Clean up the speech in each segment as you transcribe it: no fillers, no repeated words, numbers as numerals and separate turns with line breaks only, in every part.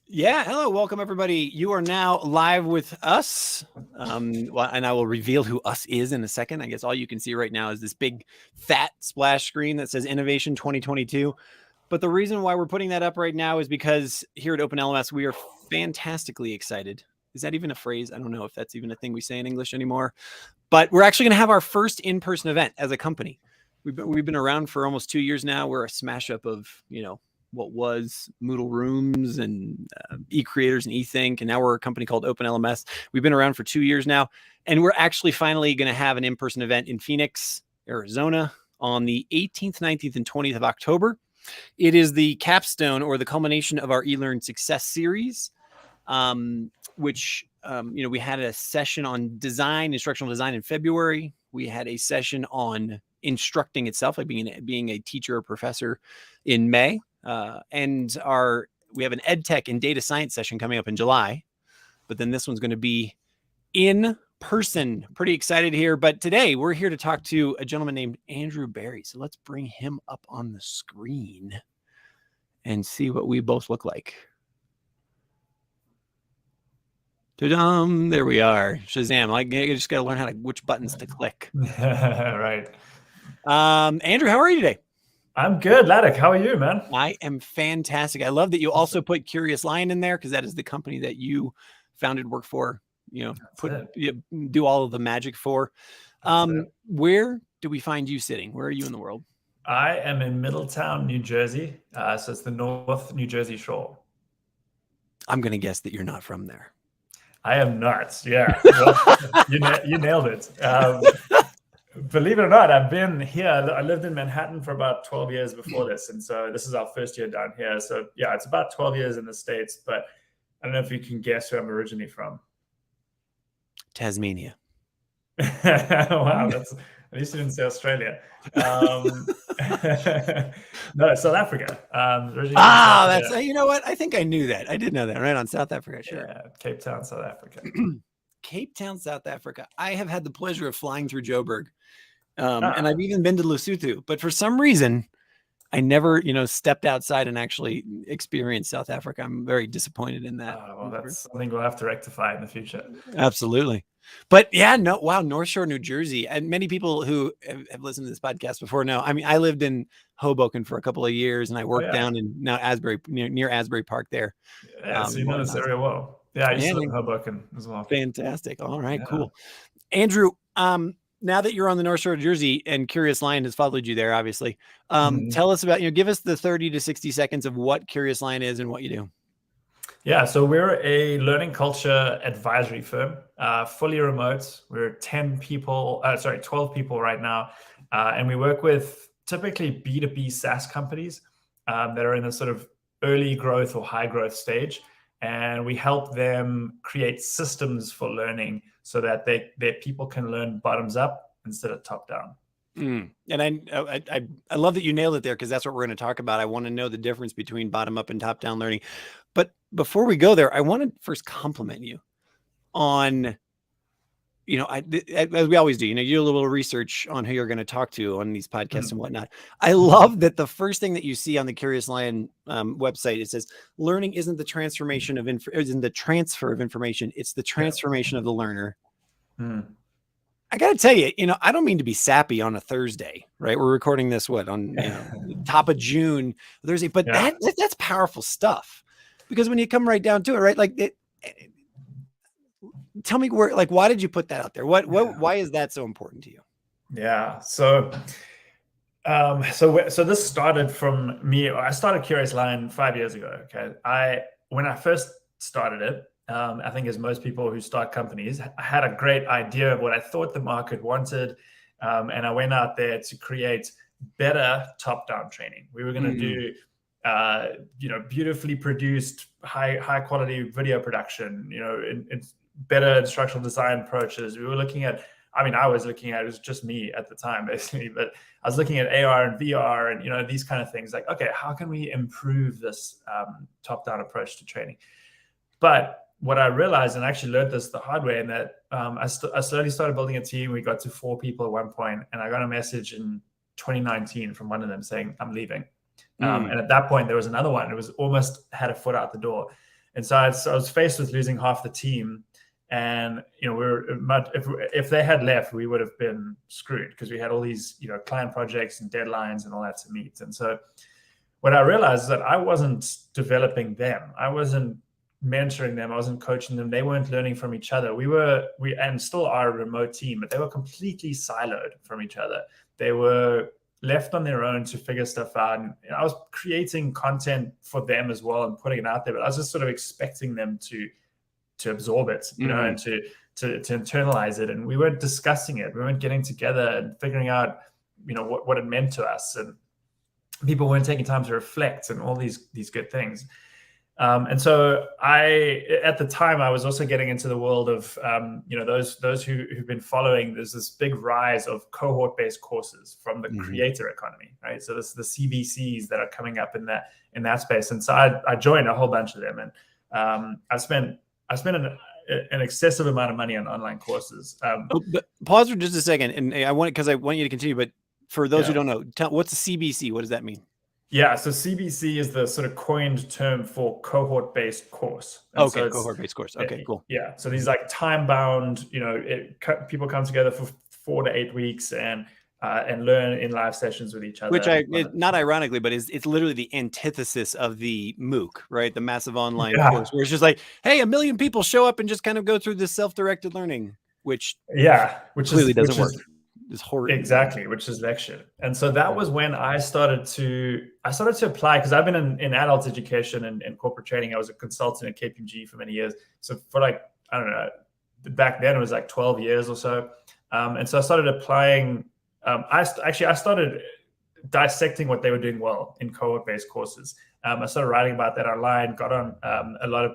Yeah, hello, welcome everybody. You are now live with us, and I will reveal who us is in a second. I guess all you can see right now is this big fat splash screen that says Innovation 2022. But the reason why we're putting that up right now is because here at OpenLMS, we are fantastically excited. Is that even a phrase? I don't know if that's even a thing we say in English anymore. But we're actually going to have our first in-person event as a company. We've been around for almost 2 years now. We're a smash up of, what was Moodle Rooms and eCreators and eThink, and now we're a company called OpenLMS. We've been around for 2 years now, and we're actually finally going to have an in-person event in Phoenix, Arizona on the 18th, 19th, and 20th of October. It is the capstone or the culmination of our eLearn Success Series, which, we had a session on instructional design in February. We had a session on instructing itself, like being a teacher or professor in May. And we have an ed tech and data science session coming up in July, but then this one's going to be in person. Pretty excited here. But today we're here to talk to a gentleman named Andrew Barry. So let's bring him up on the screen and see what we both look like. Ta-dum, there we are. Shazam. You just got to learn which buttons to click.
Right.
Andrew, how are you today?
I'm good, Ladek. How are you, man?
I am fantastic. I love that you also put Curious Lion in there because that is the company that you founded, work for, do all of the magic for. Where do we find you sitting? Where are you in the world?
I am in Middletown, New Jersey. So it's the North New Jersey shore.
I'm going to guess that you're not from there.
I am not. Yeah. Well, you nailed it. Believe it or not, I've been here. I lived in Manhattan for about 12 years before this. And so this is our first year down here. So yeah, it's about 12 years in the States, but I don't know if you can guess where I'm originally from.
Tasmania.
Wow, at least you didn't say Australia. No, South Africa.
That's, you know what? I think I knew that. I did know that, right? On South Africa, sure.
Yeah, Cape Town, South Africa.
Cape Town, South Africa. I have had the pleasure of flying through Joburg. And I've even been to Lesotho, but for some reason, I never, stepped outside and actually experienced South Africa. I'm very disappointed in that.
Well, that's something we'll have to rectify in the future.
Absolutely. But yeah, North Shore, New Jersey. And many people who have listened to this podcast before know, I mean, I lived in Hoboken for a couple of years and I worked down in now Asbury, near Asbury Park there.
Yeah, so you know this area well. Yeah, I used to live in Hoboken as well.
Fantastic. All right, cool. Andrew, now that you're on the North Shore of Jersey and Curious Lion has followed you there, obviously, tell us about, give us the 30 to 60 seconds of what Curious Lion is and what you do.
Yeah, so we're a learning culture advisory firm, fully remote. We're 12 people right now. And we work with typically B2B SaaS companies that are in a sort of early growth or high growth stage. And we help them create systems for learning so that their people can learn bottoms up instead of top down.
And I love that you nailed it there, because that's what we're going to talk about. I want to know the difference between bottom up and top down learning. But before we go there, I want to first compliment you on, as we always do, you do a little research on who you're going to talk to on these podcasts and whatnot. I love that the first thing that you see on the Curious Lion website, it says, learning isn't the transformation of isn't the transfer of information. It's the transformation of the learner. I got to tell you, I don't mean to be sappy on a Thursday, right? We're recording this, on top of June, Thursday, but that's powerful stuff, because when you come right down to it, right? Tell me why did you put that out there? Why is that so important to you?
Yeah. So this started from me. I started Curious Lion 5 years ago. Okay. When I first started it, I think as most people who start companies, I had a great idea of what I thought the market wanted. And I went out there to create better top-down training. We were going to do, beautifully produced, high quality video production, in better instructional design approaches. We were looking at, I was looking at, it was just me at the time, basically, but I was looking at AR and VR and, these kind of things, like, okay, how can we improve this top-down approach to training? But what I realized, and I actually learned this the hard way, and that I slowly started building a team. We got to 4 people at one point, and I got a message in 2019 from one of them saying, I'm leaving. And at that point, there was another one. It was almost had a foot out the door. And so I was faced with losing half the team. And, if they had left, we would have been screwed because we had all these, client projects and deadlines and all that to meet. And so what I realized is that I wasn't developing them. I wasn't mentoring them. I wasn't coaching them. They weren't learning from each other. We and still are a remote team, but they were completely siloed from each other. They were left on their own to figure stuff out. And I was creating content for them as well and putting it out there, but I was just sort of expecting them to absorb it, and to internalize it. And we weren't discussing it. We weren't getting together and figuring out, what it meant to us. And people weren't taking time to reflect and all these good things. And so at the time, I was also getting into the world of, those who've been following. There's this big rise of cohort-based courses from the creator economy, right? So this is the CBCs that are coming up in that space. And so I joined a whole bunch of them, and I spent an excessive amount of money on online courses.
But pause for just a second, and I want you to continue. But for those who don't know, what's a CBC? What does that mean?
Yeah, so CBC is the sort of coined term for cohort-based course.
And okay, so cohort-based course. Okay, cool.
Yeah, so these like time-bound, people come together for 4 to 8 weeks and learn in live sessions with each other.
Which not ironically, but it's literally the antithesis of the MOOC, right? The massive online course, where it's just like, hey, 1 million people show up and just kind of go through this self-directed learning, which clearly doesn't work. It's horrible.
Exactly, which is lecture. And so that was when I started to apply, because I've been in adult education and corporate training. I was a consultant at KPMG for many years. So for I don't know, back then it was like 12 years or so. And so I started applying. I started dissecting what they were doing well in cohort-based courses. I started writing about that online, got on a lot of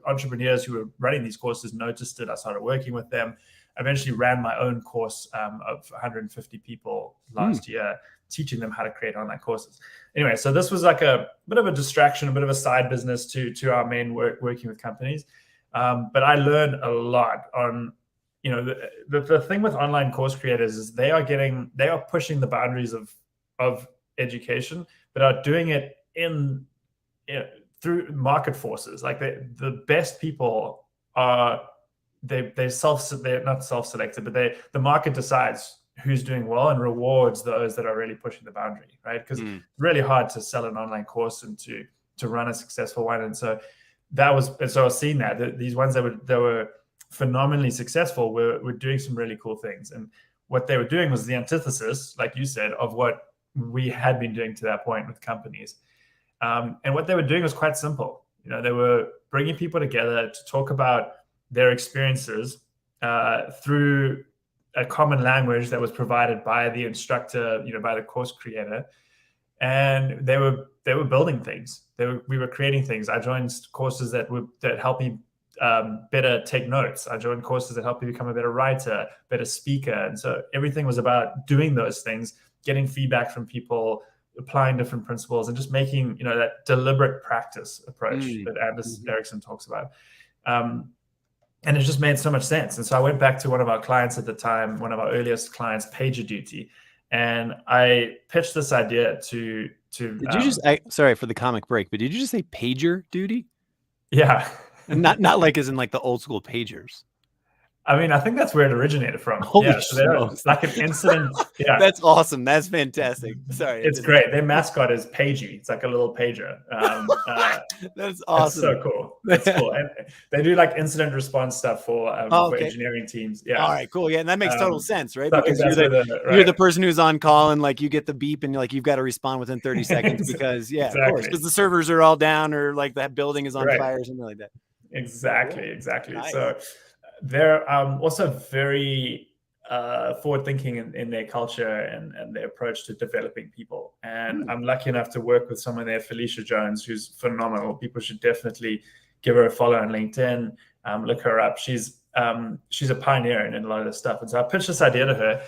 entrepreneurs who were running these courses, noticed it. I started working with them. I eventually ran my own course of 150 people last year, teaching them how to create online courses. Anyway, so this was like a bit of a distraction, a bit of a side business to our main work, working with companies. But I learned a lot on, the thing with online course creators is they are pushing the boundaries of education, but are doing it through market forces. Like the best people are, they're not self-selected, but the market decides who's doing well and rewards those that are really pushing the boundary, right? Because it's really hard to sell an online course and to run a successful one. And so I was seeing that these ones that were phenomenally successful were doing some really cool things. And what they were doing was the antithesis, like you said, of what we had been doing to that point with companies. And what they were doing was quite simple. They were bringing people together to talk about their experiences through a common language that was provided by the instructor, by the course creator. And they were building things. We were creating things. I joined courses that helped me better take notes. I joined courses that helped me become a better writer, better speaker. And so everything was about doing those things, getting feedback from people, applying different principles, and just making, that deliberate practice approach that Anders Ericsson talks about. And it just made so much sense. And so I went back to one of our clients at the time, one of our earliest clients, PagerDuty, and I pitched this idea to.
Did you just? Sorry for the comic break, but did you just say PagerDuty?
Yeah.
not like as in like the old school pagers.
I mean, I think that's where it originated from.
Holy
so it's like an incident. Yeah,
that's awesome. That's fantastic. Sorry,
it's great. Their mascot is Pagey. It's like a little pager.
That's awesome.
That's so cool. That's cool. And they do like incident response stuff for engineering teams. Yeah.
All right. Cool. Yeah, and that makes total sense, right? Because you're the person who's on call, and like you get the beep, and you've got to respond within 30 seconds because of course, because the servers are all down, or like that building is on fire, or something like that.
Exactly.
Nice.
So they're also very forward-thinking in their culture and their approach to developing people. And I'm lucky enough to work with someone there, Felicia Jones, who's phenomenal. People should definitely give her a follow on LinkedIn, look her up. She's a pioneer in a lot of this stuff. And so I pitched this idea to her,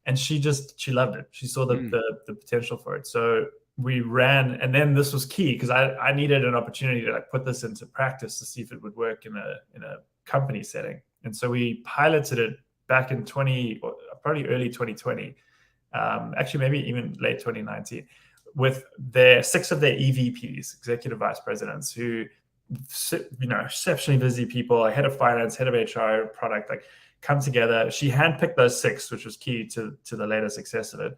and she loved it. She saw the potential for it. So we ran, and then this was key because I needed an opportunity to put this into practice to see if it would work in a company setting. And so we piloted it back in probably early 2020, actually maybe even late 2019. with six of their EVPs, executive vice presidents, who, exceptionally busy people, head of finance, head of HR, product, like come together. She handpicked those six, which was key to the later success of it.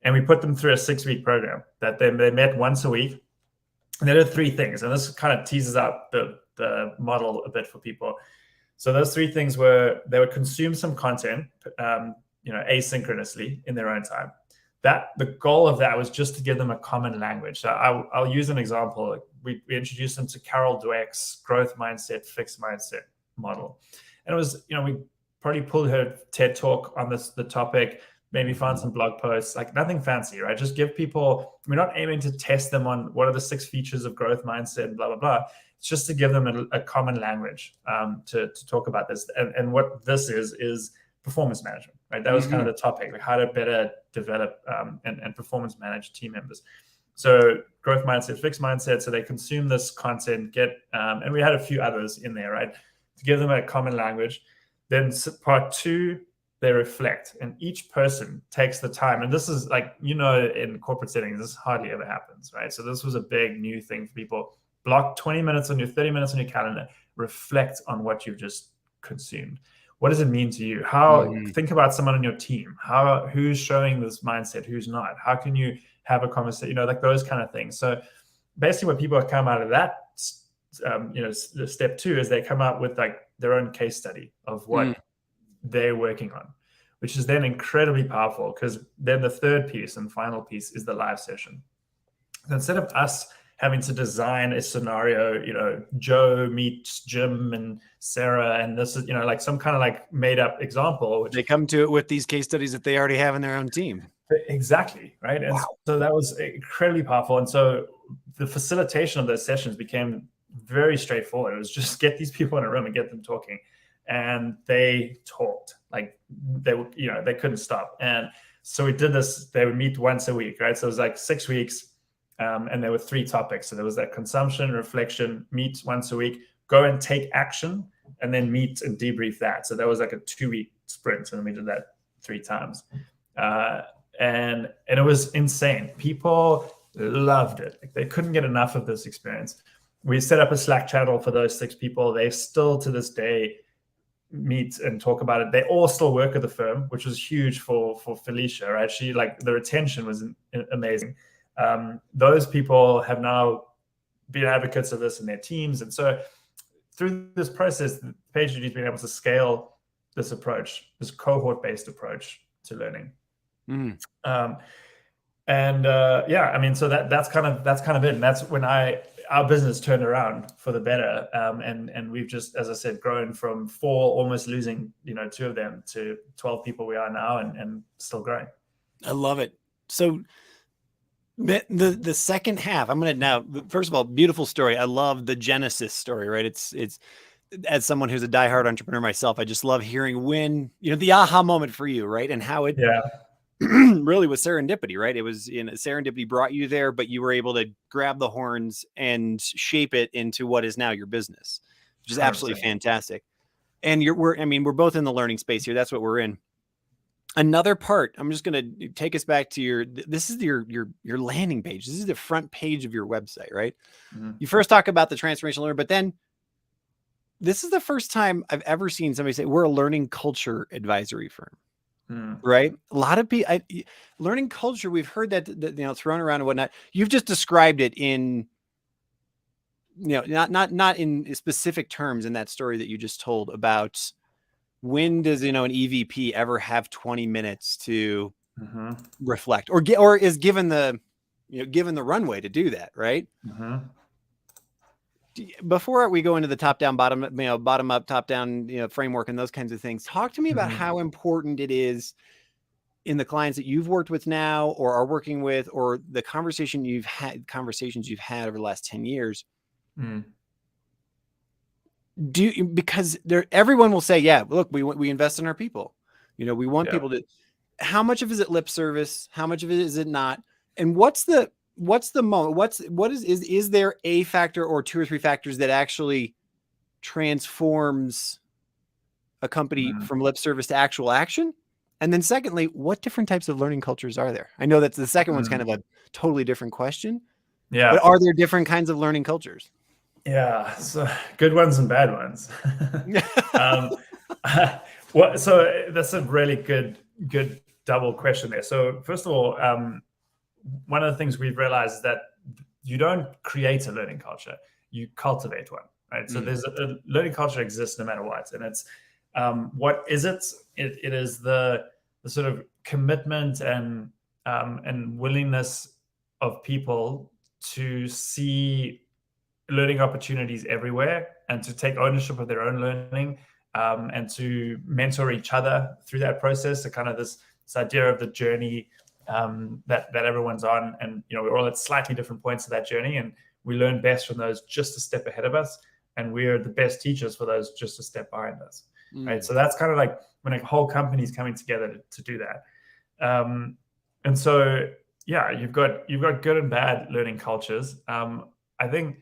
And we put them through a 6-week program that they met once a week. And they did 3 things. And this kind of teases out the model a bit for people. So those 3 things were, they would consume some content, asynchronously in their own time. The goal of that was just to give them a common language. So I'll use an example. We introduced them to Carol Dweck's growth mindset, fixed mindset model. And it was, we probably pulled her TED talk on the topic, maybe find some blog posts, like nothing fancy, right? Just give people, we're not aiming to test them on what are the 6 features of growth mindset, blah, blah, blah. It's just to give them a common language to talk about this. And what this is performance management, right? That was kind of the topic, like how to better develop and performance manage team members. So growth mindset, fixed mindset. So they consume this content, and we had a few others in there, right? To give them a common language. Then part 2, they reflect, and each person takes the time. And this is like, in corporate settings, this hardly ever happens, right? So this was a big new thing for people. Block 20 minutes on your 30 minutes on your calendar, reflect on what you've just consumed. What does it mean to you? Think about someone on your team. Who's showing this mindset? Who's not? How can you have a conversation? Like those kind of things. So basically what people come out of that, step 2 is they come out with like their own case study of what they're working on, which is then incredibly powerful, because then the third piece and final piece is the live session. So instead of us having to design a scenario, Joe meets Jim and Sarah, and this is, like some kind of like made up example.
They come to it with these case studies that they already have in their own team.
Exactly. Right. And so that was incredibly powerful. And so the facilitation of those sessions became very straightforward. It was just get these people in a room and get them talking. And they talked like they couldn't stop. And so we did this. They would meet once a week, right? So it was like 6 weeks, and there were 3 topics. So there was that consumption, reflection, meet once a week, go and take action, and then meet and debrief that. So that was like a 2-week sprint, and we did that 3 times, and it was insane. People loved it. Like, they couldn't get enough of this experience. We set up a Slack channel for those 6 people. They still to this day meet and talk about it. They all still work at the firm, which was huge for Felicia, right? She, like, the retention was amazing. Those people have now been advocates of this in their teams. And so through this process, PagerDuty has been able to scale this approach, this cohort-based approach to learning. So that's kind of it. And that's when our business turned around for the better. And we've just, as I said, grown from 4, almost losing, 2 of them, to 12 people we are now, and still growing.
I love it. So the second half, I'm going to now, first of all, beautiful story. I love the Genesis story, right? It's as someone who's a diehard entrepreneur myself, I just love hearing when, the aha moment for you, right? And how it really was serendipity, right? It was serendipity brought you there, but you were able to grab the horns and shape it into what is now your business, which is absolutely fantastic. And we're both in the learning space here. That's what we're in. Another part, I'm just going to take us back to this is your landing page. This is the front page of your website, right? You first talk about the transformational learner, but then this is the first time I've ever seen somebody say we're a learning culture advisory firm. Right. A lot of people, learning culture, we've heard that thrown around and whatnot. You've just described it in, not in specific terms in that story that you just told about when does, an EVP ever have 20 minutes to reflect or is given the runway to do that. Right. Before we go into the top down, bottom up, top down, framework and those kinds of things, talk to me about how important it is in the clients that you've worked with now or are working with, or the conversations you've had over the last 10 years. Because everyone will say, yeah, look, we invest in our people. We want people to, how much of it is it lip service? How much of it is it not? And what's the moment? Is there a factor or 2 or 3 factors that actually transforms a company from lip service to actual action? And then secondly, what different types of learning cultures are there? I know that the second one's kind of a totally different question,
Yeah.
but are there different kinds of learning cultures?
Yeah, so good ones and bad ones. um, so that's a really good double question there. So first of all, one of the things we've realized is that you don't create a learning culture, you cultivate one, right? So there's a learning culture exists no matter what, and it's what is it? It is the sort of commitment and willingness of people to see learning opportunities everywhere and to take ownership of their own learning, and to mentor each other through that process. So kind of this idea of the journey that everyone's on, and we're all at slightly different points of that journey, and we learn best from those just a step ahead of us, and we're the best teachers for those just a step behind us, right? So that's kind of like when a whole company is coming together to do that. And so yeah, you've got good and bad learning cultures. I think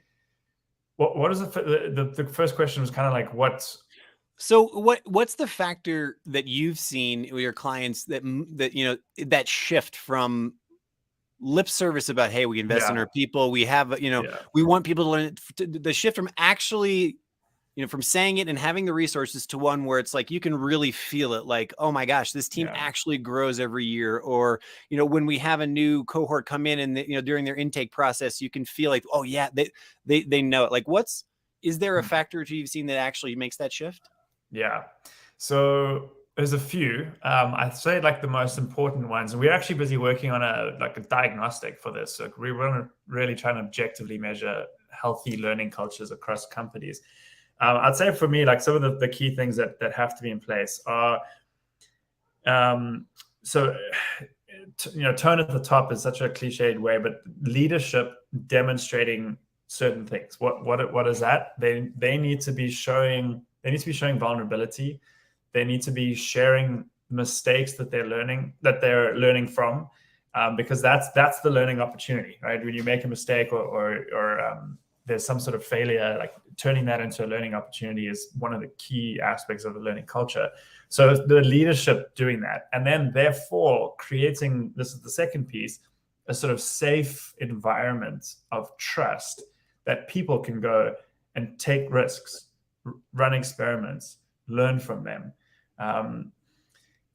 what is the first question was kind of like
so what's the factor that you've seen with your clients that shift from lip service about, hey, we invest in our people, we have we want people to learn, the shift from actually from saying it and having the resources to one where it's like you can really feel it, like, oh my gosh, this team actually grows every year, or when we have a new cohort come in and during their intake process, you can feel like, oh yeah, they know it. Like, is there a factor you've seen that actually makes that shift?
Yeah, so there's a few. I'd say like the most important ones. We're actually busy working on a diagnostic for this. So we want to really try and objectively measure healthy learning cultures across companies. I'd say for me, like some of the key things that have to be in place are, tone at the top is such a cliched way, but leadership demonstrating certain things. What is that? They need to be showing vulnerability. They need to be sharing mistakes that they're learning from, because that's the learning opportunity, right? When you make a mistake or there's some sort of failure, like turning that into a learning opportunity is one of the key aspects of the learning culture. So the leadership doing that, and then therefore creating, this is the second piece, a sort of safe environment of trust that people can go and take risks, run experiments, learn from them.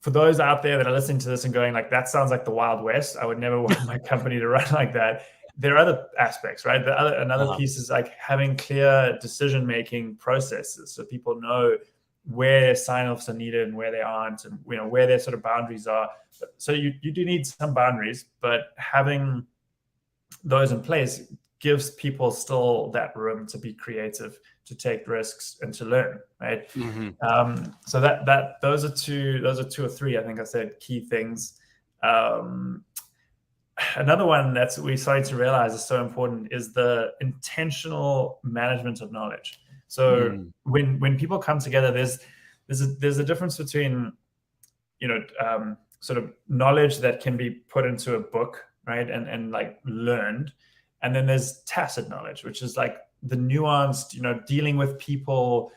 For those out there that are listening to this and going like, that sounds like the Wild West, I would never want my company to run like that. There are other aspects, right? Another piece is like having clear decision-making processes, so people know where sign-offs are needed and where they aren't, and where their sort of boundaries are. So you do need some boundaries, but having those in place gives people still that room to be creative, to take risks, and to learn, right? So those are two or three, I think I said, key things. Another one that we started to realize is so important is the intentional management of knowledge. So when people come together, there's a difference between sort of knowledge that can be put into a book, right, and like learned, and then there's tacit knowledge, which is like the nuanced, dealing with people,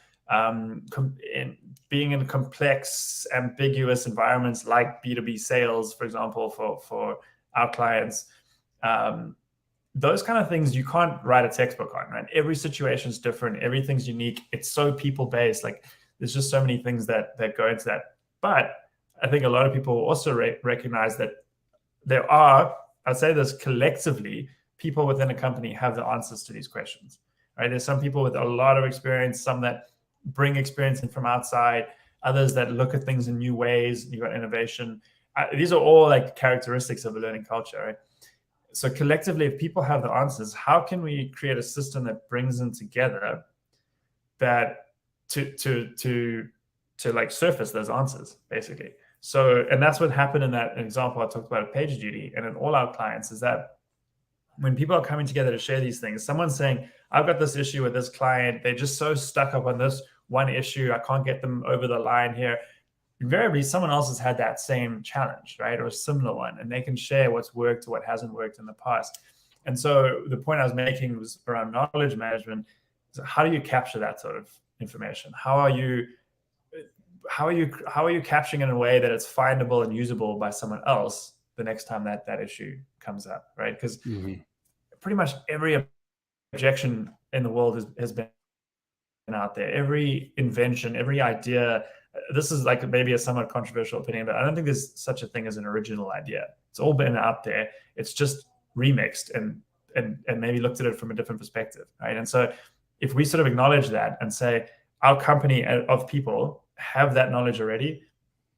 being in complex, ambiguous environments like B2B sales, for example, for our clients. Those kind of things you can't write a textbook on, right? Every situation is different. Everything's unique. It's so people-based. Like there's just so many things that go into that. But I think a lot of people also recognize that there are, I'd say this collectively, people within a company have the answers to these questions, right? There's some people with a lot of experience, some that bring experience in from outside, others that look at things in new ways. You've got innovation. These are all like characteristics of a learning culture, right? So collectively, if people have the answers, how can we create a system that brings them together that to like surface those answers, basically? So, and that's what happened in that example I talked about at PagerDuty and in all our clients, is that when people are coming together to share these things, someone's saying, I've got this issue with this client. They're just so stuck up on this one issue. I can't get them over the line here. Invariably, someone else has had that same challenge, right? Or a similar one, and they can share what's worked or what hasn't worked in the past. And so the point I was making was around knowledge management. So how do you capture that sort of information? How are you how are you capturing it in a way that it's findable and usable by someone else the next time that issue comes up, right? Because pretty much every objection in the world has been out there. Every invention, every idea. This is like maybe a somewhat controversial opinion, but I don't think there's such a thing as an original idea. It's all been out there. It's just remixed and maybe looked at it from a different perspective, right? And so if we sort of acknowledge that and say our company of people have that knowledge already,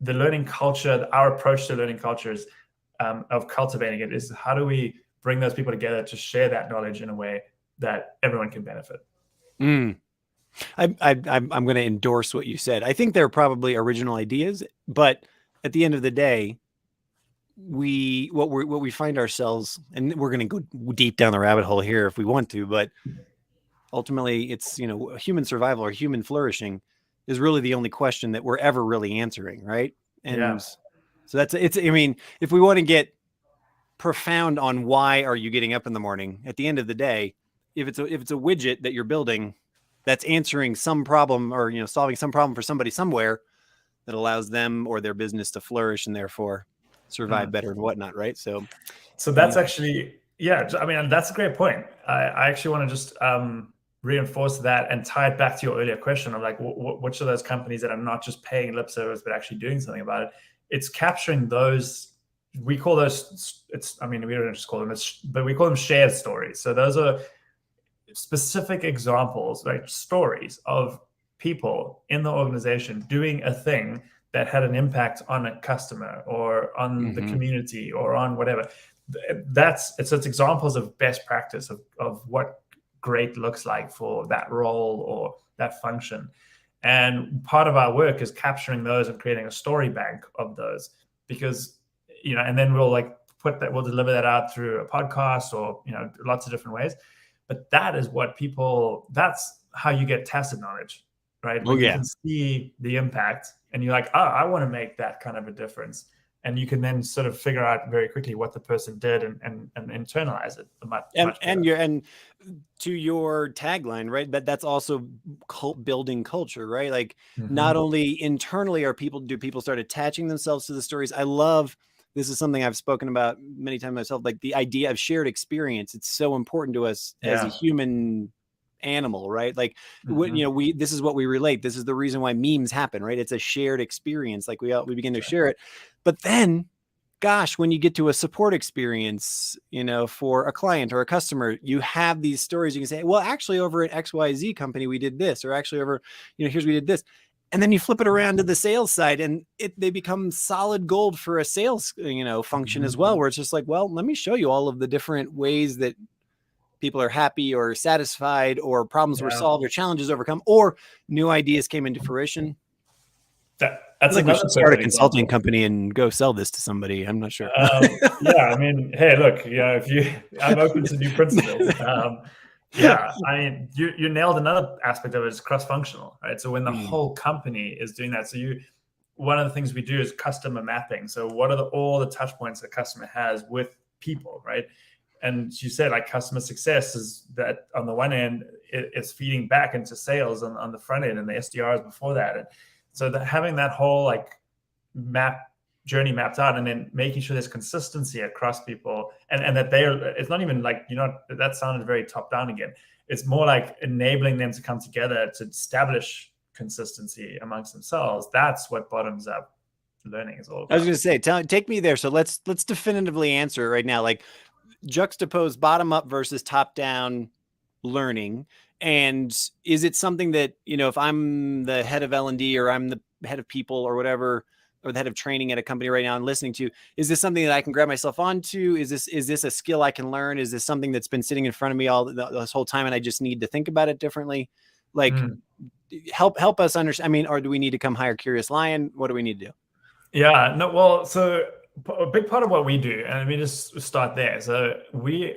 the learning culture, our approach to learning culture is of cultivating it is how do we bring those people together to share that knowledge in a way that everyone can benefit.
I'm going to endorse what you said. I think they're probably original ideas, but at the end of the day, what we find ourselves, and we're going to go deep down the rabbit hole here if we want to, but ultimately it's, human survival or human flourishing is really the only question that we're ever really answering. Right. And so if we want to get profound on why are you getting up in the morning, at the end of the day, if it's a widget that you're building that's answering some problem or, solving some problem for somebody somewhere that allows them or their business to flourish and therefore survive better and whatnot. Right. So
that's actually, I mean, that's a great point. I actually want to just reinforce that and tie it back to your earlier question of like, which of those companies that are not just paying lip service, but actually doing something about it. It's capturing those, we call those, we don't just call them, but we call them shared stories. So those are specific examples, right? Stories of people in the organization doing a thing that had an impact on a customer or on the community or on whatever. It's examples of best practice of what great looks like for that role or that function. And part of our work is capturing those and creating a story bank of those, because, and then we'll we'll deliver that out through a podcast or, lots of different ways. But that is that's how you get tacit knowledge, right? When you can see the impact and you're like, I want to make that kind of a difference. And you can then sort of figure out very quickly what the person did and internalize it much better.
And to your tagline, right? That's also building culture, right? Like not only internally do people start attaching themselves to the stories. I love, this is something I've spoken about many times myself, like the idea of shared experience. It's so important to us as a human animal, right? Like, this is what we relate. This is the reason why memes happen, right? It's a shared experience. Like we begin to share it. But then, gosh, when you get to a support experience, for a client or a customer, you have these stories. You can say, well, actually over at XYZ company, we did this, or actually over, here's, we did this. And then you flip it around to the sales side and they become solid gold for a sales, function as well, where it's just like, well, let me show you all of the different ways that people are happy or satisfied or problems were solved or challenges overcome or new ideas came into fruition.
That's
like we should start a consulting company and go sell this to somebody. I'm not sure.
I mean, hey, look, I'm open to new principles. I mean, you nailed another aspect of it. Is cross-functional, right? So when the whole company is doing that, one of the ththings we do is customer mapping. So what are all the touch points a customer has with people, right? And you said like customer success is that on the one end, it's feeding back into sales on the front end and the SDRs before that. And so having that whole journey mapped out and then making sure there's consistency across people and that it's not even like, that sounded very top down again. It's more like enabling them to come together to establish consistency amongst themselves. That's what bottoms up learning is all about.
I was going to say, take me there. So let's definitively answer it right now. Like juxtapose bottom up versus top down learning. And is it something that, if I'm the head of L&D or I'm the head of people or whatever, or the head of training at a company right now and listening to, is this something that I can grab myself onto? Is this a skill I can learn? Is this something that's been sitting in front of me this whole time and I just need to think about it differently? Like help us understand. I mean, or do we need to come hire Curious Lion? What do we need to do?
Yeah, no, well, so a big part of what we do, and let me just start there. So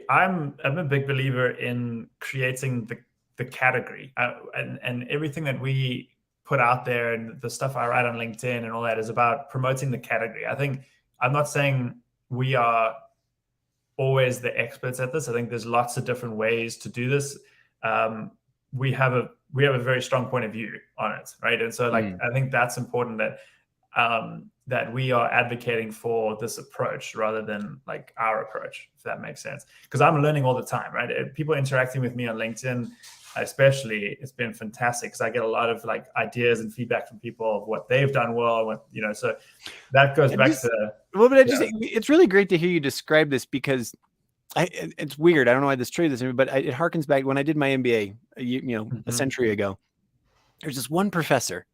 I'm a big believer in creating the category and everything that we put out there and the stuff I write on LinkedIn and all that is about promoting the category. I'm not saying we are always the experts at this. I think there's lots of different ways to do this. we have a very strong point of view on it, right? And so like I think that's important that that we are advocating for this approach rather than like our approach, if that makes sense. Because I'm learning all the time, right? People interacting with me on LinkedIn, especially, it's been fantastic because I get a lot of like ideas and feedback from people of what they've done well, what, you know, so that goes back to.
Well, but it's really great to hear you describe this because it's weird. I don't know why this triggered this, but it harkens back when I did my MBA, a century ago. There's this one professor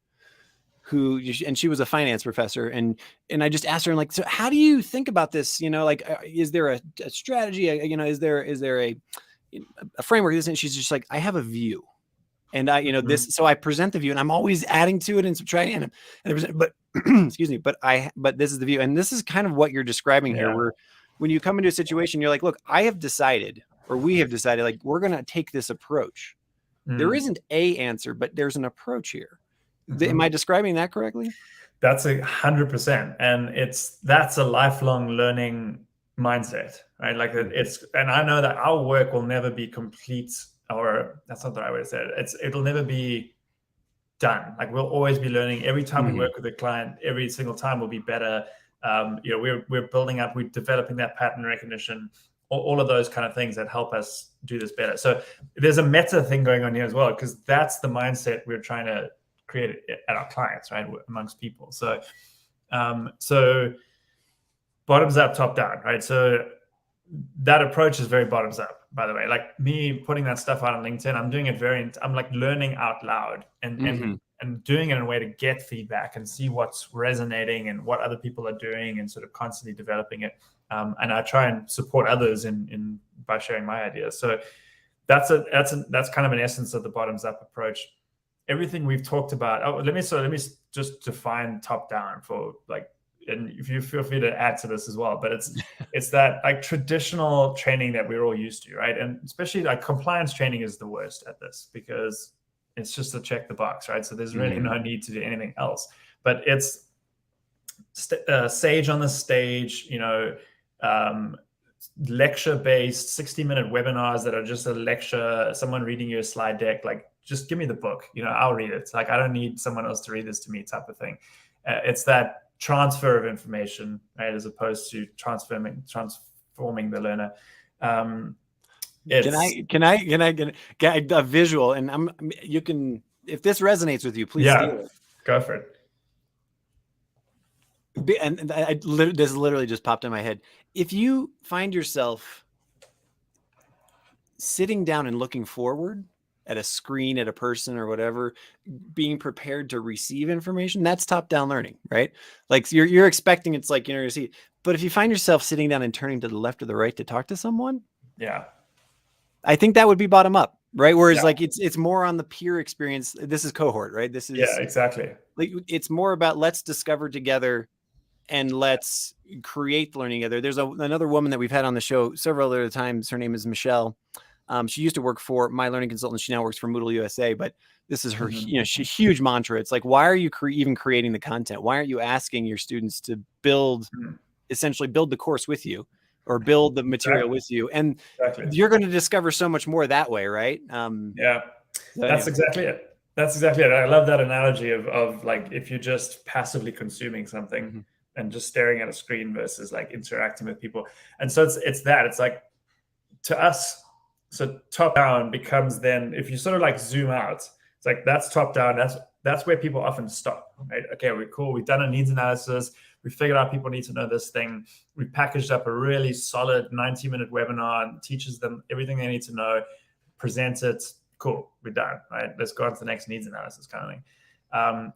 who, and she was a finance professor, and I just asked her, like, so how do you think about this? You know, like, is there a strategy? You know, is there a framework? And she's just like, I have a view, and this. So I present the view, and I'm always adding to it and subtracting, but excuse me, but this is the view, and this is kind of what you're describing here, where when you come into a situation, you're like, look, I have decided, or we have decided, like, we're going to take this approach. There isn't a answer, but there's an approach here. Am I describing that correctly?
That's 100%. And that's a lifelong learning mindset, right? Like and I know that our work will never be complete, or that's not the right way to say it. It'll never be done. Like we'll always be learning. Every time we work with a client, every single time will be better. We're building up, we're developing that pattern recognition, all of those kind of things that help us do this better. So there's a meta thing going on here as well, because that's the mindset we're trying to create at our clients, right, amongst people. So bottoms up, top down, right? So that approach is very bottoms up, by the way. Like me putting that stuff out on LinkedIn, I'm doing it I'm like learning out loud and doing it in a way to get feedback and see what's resonating and what other people are doing, and sort of constantly developing it. And I try and support others in by sharing my ideas. So that's kind of an essence of the bottoms up approach. Everything we've talked about. Let me just define top down for like, and if you feel free to add to this as well. But it's that like traditional training that we're all used to, right? And especially like compliance training is the worst at this, because it's just to check the box, right? So there's really no need to do anything else. But it's sage on the stage, lecture-based 60-minute webinars that are just a lecture, someone reading you a slide deck. Like, just give me the book, I'll read it. Like, I don't need someone else to read this to me, type of thing. It's that transfer of information, right, as opposed to transforming the learner.
Can I get a visual? And you can, if this resonates with you, please steal it.
Go for it.
And this literally just popped in my head. If you find yourself sitting down and looking forward at a screen, at a person or whatever, being prepared to receive information, that's top-down learning, right? Like you're expecting it's like, you see, but if you find yourself sitting down and turning to the left or the right to talk to someone, I think that would be bottom up, right? Whereas like it's more on the peer experience. This is Cohort, right? This is
exactly.
Like it's more about let's discover together and let's create learning together. There's another woman that we've had on the show several other times. Her name is Michelle. She used to work for My Learning Consultant. She now works for Moodle USA, but this is her, huge mantra. It's like, why are you even creating the content? Why aren't you asking your students to essentially build the course with you, or build the material with you? And you're going to discover so much more that way, right?
That's exactly it. That's exactly it. I love that analogy of like, if you're just passively consuming something and just staring at a screen versus like interacting with people. And so it's like, to us, so top down becomes then, if you sort of like zoom out, it's like, that's top down. That's where people often stop, right? Okay, we're cool. We've done a needs analysis. We figured out people need to know this thing. We packaged up a really solid 90-minute webinar and teaches them everything they need to know, present it. Cool, we're done, right? Let's go on to the next needs analysis kind of thing.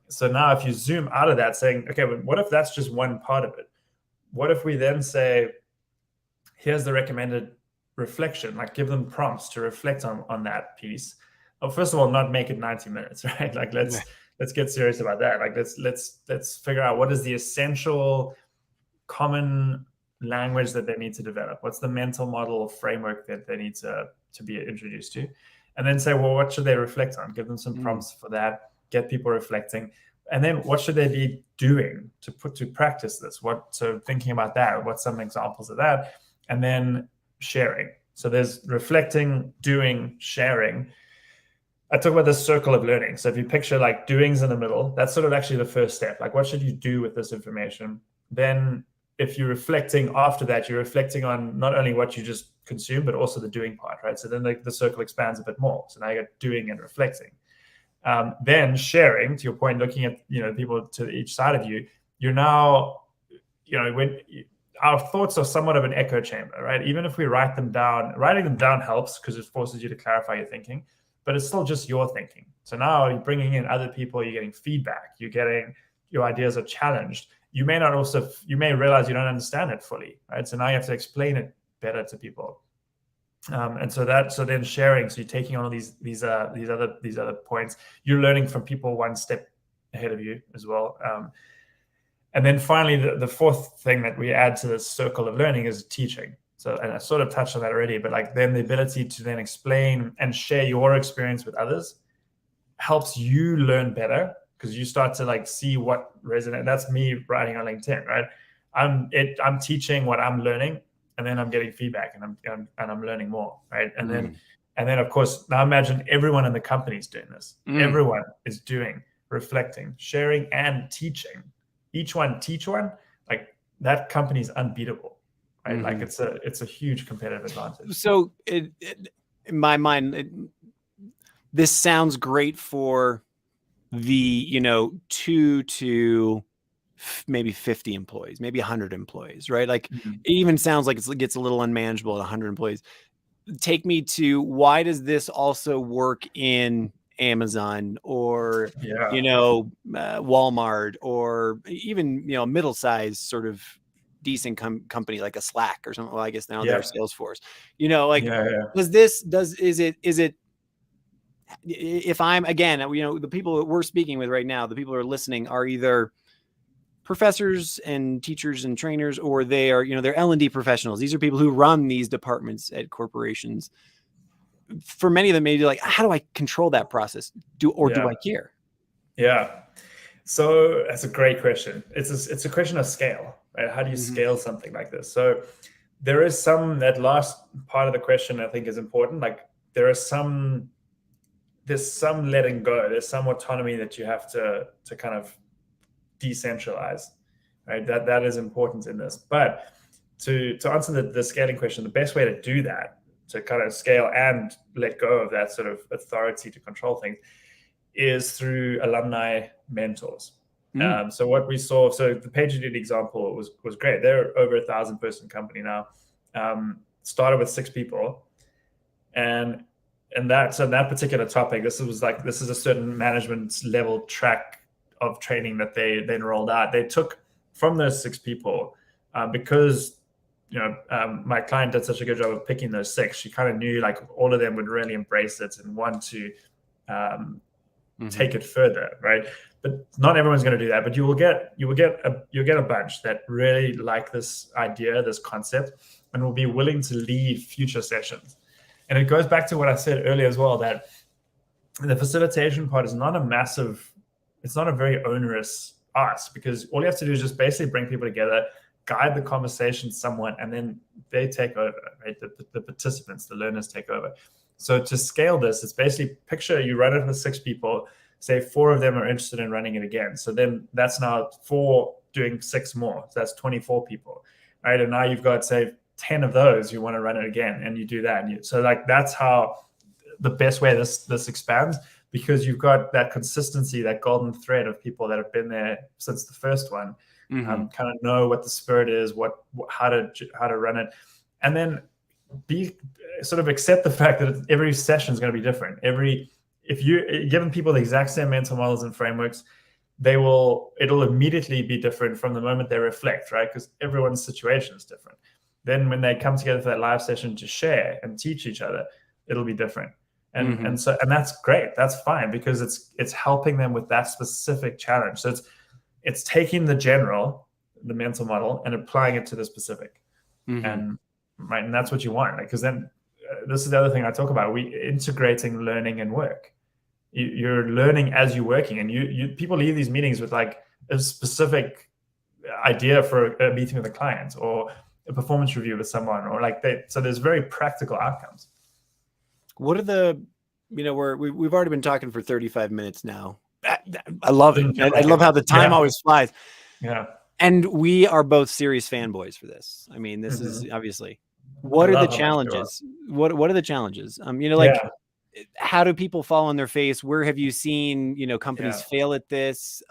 So now if you zoom out of that, saying, okay, but what if that's just one part of it? What if we then say, here's the recommended reflection, like give them prompts to reflect on that piece. Well, first of all, not make it 90 minutes, right? Like let's get serious about that. Like let's figure out what is the essential common language that they need to develop. What's the mental model framework that they need to be introduced to? And then say, well, what should they reflect on? Give them some prompts for that, get people reflecting. And then what should they be doing to put to practice this? So thinking about that, what's some examples of that? And then sharing. So there's reflecting, doing, sharing. I talk about the circle of learning. So if you picture like doings in the middle, that's sort of actually the first step. Like, what should you do with this information? Then if you're reflecting after that, you're reflecting on not only what you just consumed, but also the doing part, right? So then the circle expands a bit more. So now you're doing and reflecting. Then sharing, to your point, looking at, people to each side of you, you're now, when our thoughts are somewhat of an echo chamber, right? Even if we write them down, writing them down helps because it forces you to clarify your thinking, but it's still just your thinking. So now you're bringing in other people, you're getting feedback, your ideas are challenged. You may realize you don't understand it fully, right? So now you have to explain it better to people. And so then sharing, so you're taking on all these other points. You're learning from people one step ahead of you as well. And then finally, the fourth thing that we add to this circle of learning is teaching. So, and I sort of touched on that already, but like then the ability to then explain and share your experience with others helps you learn better, because you start to like see what resonates. That's me writing on LinkedIn, right? I'm teaching what I'm learning, and then I'm getting feedback, and I'm learning more, right? And then of course, now imagine everyone in the company is doing this. Everyone is doing, reflecting, sharing, and teaching. Each one teach one. Like, that company is unbeatable, right? Like it's a huge competitive advantage.
So in my mind, this sounds great for the 2 to maybe 50 employees, maybe 100 employees, right? Like it even sounds like it gets a little unmanageable at 100 employees. Take me to, why does this also work in Amazon or Walmart, or even middle-sized sort of decent company like a Slack or something? Well, I guess now they're Salesforce. Is it if I'm, again, the people that we're speaking with right now, the people who are listening are either professors and teachers and trainers, or they are, they're L&D professionals. These are people who run these departments at corporations. For many of them, maybe like, how do I control that process? Do I care?
Yeah. So that's a great question. It's a question of scale, right? How do you scale something like this? So there is that last part of the question I think is important. Like, there's some letting go. There's some autonomy that you have to kind of decentralize, right? That is important in this. But to answer the scaling question, the best way to do that, to kind of scale and let go of that sort of authority to control things, is through alumni mentors. So what we saw, so the PagerDuty example was great. They're over 1,000-person company now. Started with 6 people, and that particular topic, this is a certain management level track of training that they then rolled out. They took from those 6 people, because my client did such a good job of picking those 6. She kind of knew like all of them would really embrace it and want to take it further, right? But not everyone's going to do that. But you will get a bunch that really like this idea, this concept, and will be willing to lead future sessions. And it goes back to what I said earlier as well, that the facilitation part is not it's not a very onerous ask, because all you have to do is just basically bring people together, guide the conversation somewhat, and then they take over, right? The participants, the learners take over. So to scale this, it's basically, picture you run it with 6 people, say 4 of them are interested in running it again. So then that's now 4 doing 6 more. So that's 24 people, right? And now you've got, say, 10 of those who want to run it again, and you do that. So like, that's how the best way this expands, because you've got that consistency, that golden thread of people that have been there since the first one, kind of know what the spirit is, how to run it, and then sort of accept the fact that every session is going to be different. If you're giving people the exact same mental models and frameworks, it'll immediately be different from the moment they reflect, right? Because everyone's situation is different. Then when they come together for that live session to share and teach each other, it'll be different. And that's great. That's fine, because it's helping them with that specific challenge. So it's taking the general, the mental model, and applying it to the specific. And that's what you want. Because then this is the other thing I talk about. We integrating learning and work. You're learning as you're working, and people leave these meetings with like a specific idea for a meeting with a client or a performance review with someone, or like so there's very practical outcomes.
What are the You know, we've already been talking for 35 minutes now. I love it. I love how the time
Yeah.
always flies.
Yeah.
And we are both serious fanboys for this. I mean, this is obviously. What are the challenges? What are the challenges? You know, like, how do people fall on their face? Where have you seen, you know, companies fail at this?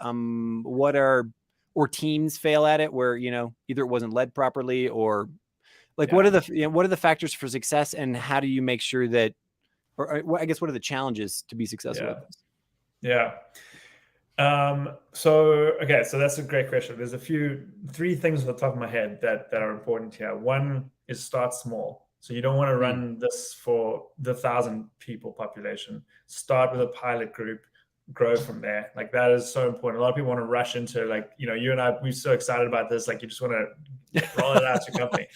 Or teams fail at it where, you know, either it wasn't led properly or like, what are the factors for success, and how do you make sure that, or I guess, what are the challenges to be successful with this?
Yeah. So that's a great question. There's three things off the top of my head that are important here. One is start small. So you don't want to run this for the 1,000 people population. Start with a pilot group, grow from there. Like, that is so important. A lot of people want to rush into, like, you know, you and I, we're so excited about this. Like, you just want to roll it out to your company.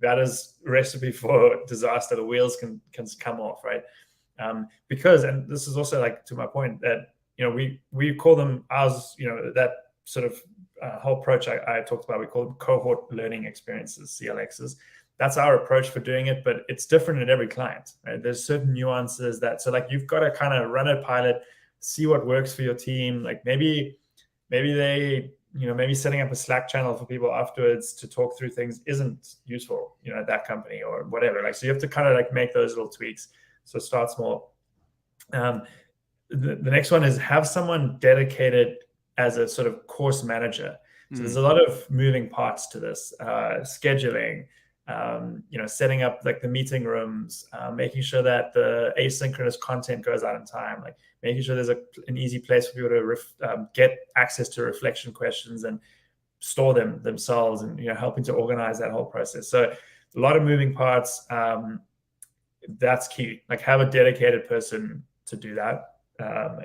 That is a recipe for disaster. The wheels can come off, right? Because, and this is also, like, to my point, that, you know, we call them ours, you know, that sort of whole approach I talked about, we call them cohort learning experiences, CLXs. That's our approach for doing it, but it's different in every client, right? There's certain nuances so like, you've got to kind of run a pilot, see what works for your team. Like, maybe they, you know, maybe setting up a Slack channel for people afterwards to talk through things isn't useful, you know, at that company or whatever. Like, so you have to kind of, like, make those little tweaks. So start small. The next one is have someone dedicated as a sort of course manager. So there's a lot of moving parts to this, scheduling, you know, setting up, like, the meeting rooms, making sure that the asynchronous content goes out in time, like making sure there's an easy place for people to get access to reflection questions and store them themselves, and, you know, helping to organize that whole process. So a lot of moving parts. That's key. Like, have a dedicated person to do that.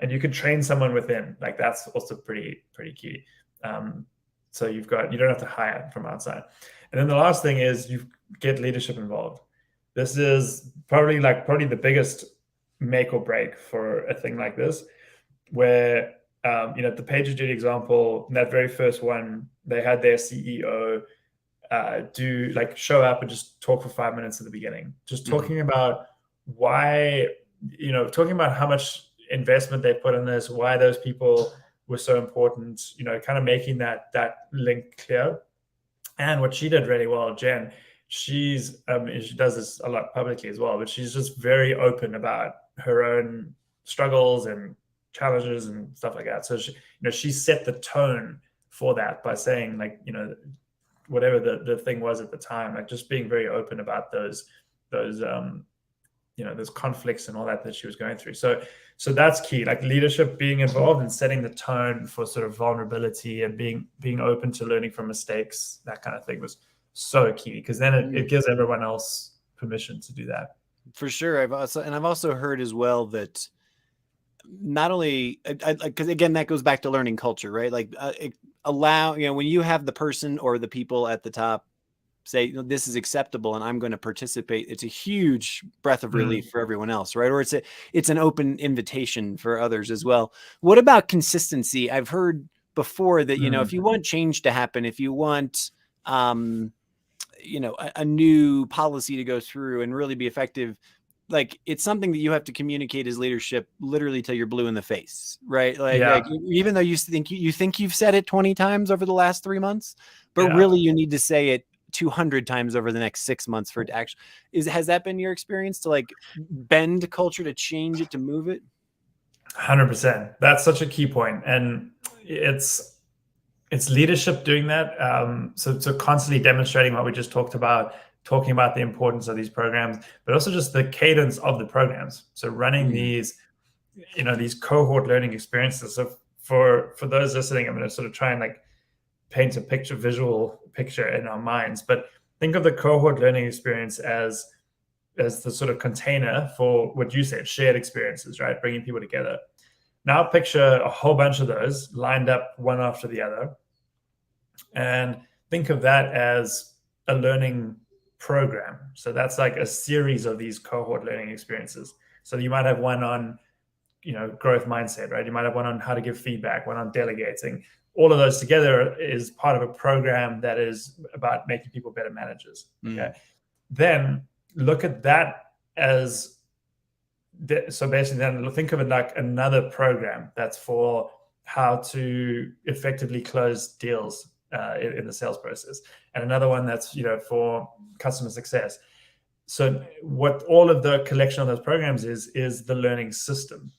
And you can train someone within, like, that's also pretty key. So you don't have to hire from outside. And then the last thing is you get leadership involved. This is probably the biggest make or break for a thing like this, where, you know, the PagerDuty example, that very first one, they had their CEO show up and just talk for 5 minutes at the beginning, just talking about why, you know, talking about how much investment they put in this, why those people were so important, you know, kind of making that link clear. And what she did really well, Jen, she does this a lot publicly as well, but she's just very open about her own struggles and challenges and stuff like that. So she set the tone for that by saying, like, you know, whatever the thing was at the time, like, just being very open about those you know, those conflicts and all that she was going through. So that's key, like, leadership being involved and setting the tone for sort of vulnerability and being open to learning from mistakes. That kind of thing was so key, because then it gives everyone else permission to do that.
For sure. I've also heard as well that not only, because again, that goes back to learning culture, right? Like, allow, you know, when you have the person or the people at the top say, you know, this is acceptable and I'm going to participate, it's a huge breath of relief for everyone else, right? Or it's an open invitation for others as well. What about consistency? I've heard before that, you know, if you want change to happen, if you want, you know, a new policy to go through and really be effective, like, it's something that you have to communicate as leadership literally till you're blue in the face, right? Like even though you think you've said it 20 times over the last 3 months, but really you need to say it 200 times over the next 6 months for it to actually has that been your experience, to, like, bend culture, to change it, to move it?
100%. That's such a key point. And it's leadership doing that. So constantly demonstrating what we just talked about, talking about the importance of these programs, but also just the cadence of the programs. So running these, you know, these cohort learning experiences. So for those listening, I'm going to sort of try and, like, paint a visual picture in our minds, but think of the cohort learning experience as the sort of container for what you said, shared experiences, right? Bringing people together. Now picture a whole bunch of those lined up one after the other, and think of that as a learning program. So that's like a series of these cohort learning experiences. So you might have one on, you know, growth mindset, right? You might have one on how to give feedback, one on delegating. All of those together is part of a program that is about making people better managers. Okay. Then look at that as so basically then think of it like another program that's for how to effectively close deals in the sales process, and another one that's, you know, for customer success. So what all of the collection of those programs is the learning system.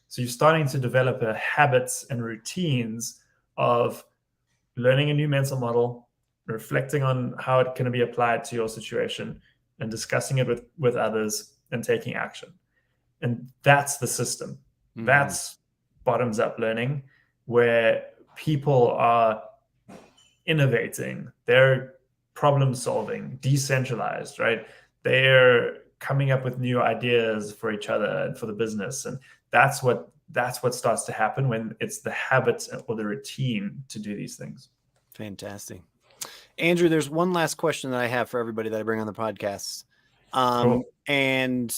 So you're starting to develop habits and routines of learning a new mental model, reflecting on how it can be applied to your situation, and discussing it with others and taking action. And that's the system. Mm-hmm. That's bottoms up learning, where people are innovating, they're problem solving, decentralized, right? They're coming up with new ideas for each other and for the business. And that's what starts to happen when it's the habit or the routine to do these things.
Fantastic. Andrew, there's one last question that I have for everybody that I bring on the podcast. Cool. And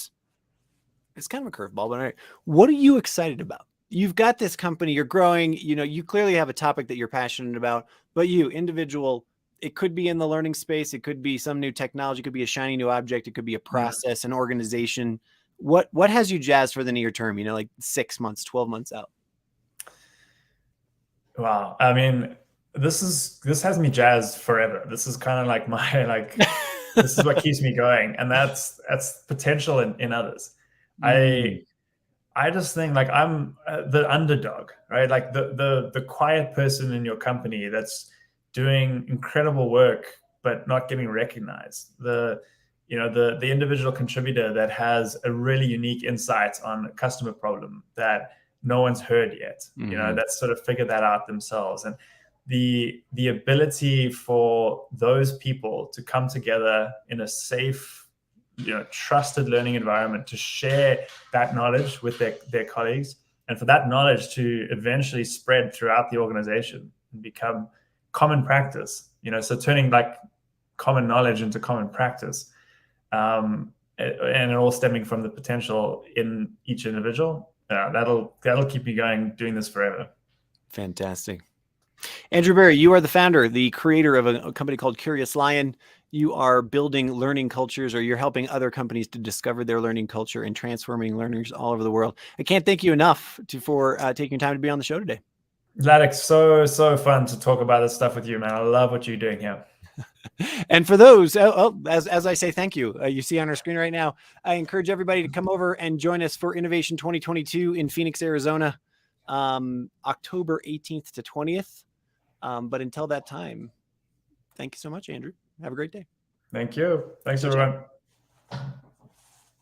it's kind of a curveball, but all right. What are you excited about? You've got this company, you're growing, you know, you clearly have a topic that you're passionate about, but you, individual, it could be in the learning space, it could be some new technology, it could be a shiny new object, it could be a process, an organization. What has you jazzed for the near term, you know, like 6 months, 12 months out?
Wow. I mean, this has me jazzed forever. This is kind of like my, this is what keeps me going. And that's potential in others. I just think like I'm the underdog, right? Like the quiet person in your company that's doing incredible work, but not getting recognized. The individual contributor that has a really unique insight on a customer problem that no one's heard yet, mm-hmm. you know, that's sort of figured that out themselves. And the ability for those people to come together in a safe, you know, trusted learning environment to share that knowledge with their colleagues, and for that knowledge to eventually spread throughout the organization and become common practice, you know, so turning like common knowledge into common practice, and it all stemming from the potential in each individual. That'll keep me going doing this forever.
Fantastic. Andrew Barry, you are the founder, the creator of a company called Curious Lion. You are building learning cultures, or you're helping other companies to discover their learning culture and transforming learners all over the world. I can't thank you enough for taking time to be on the show today.
Vladek, so fun to talk about this stuff with you, man. I love what you're doing here.
And for those, as I say, thank you. You see on our screen right now, I encourage everybody to come over and join us for Innovation 2022 in Phoenix, Arizona, October 18th to 20th. But until that time, thank you so much, Andrew. Have a great day.
Thank you. Thanks, everyone.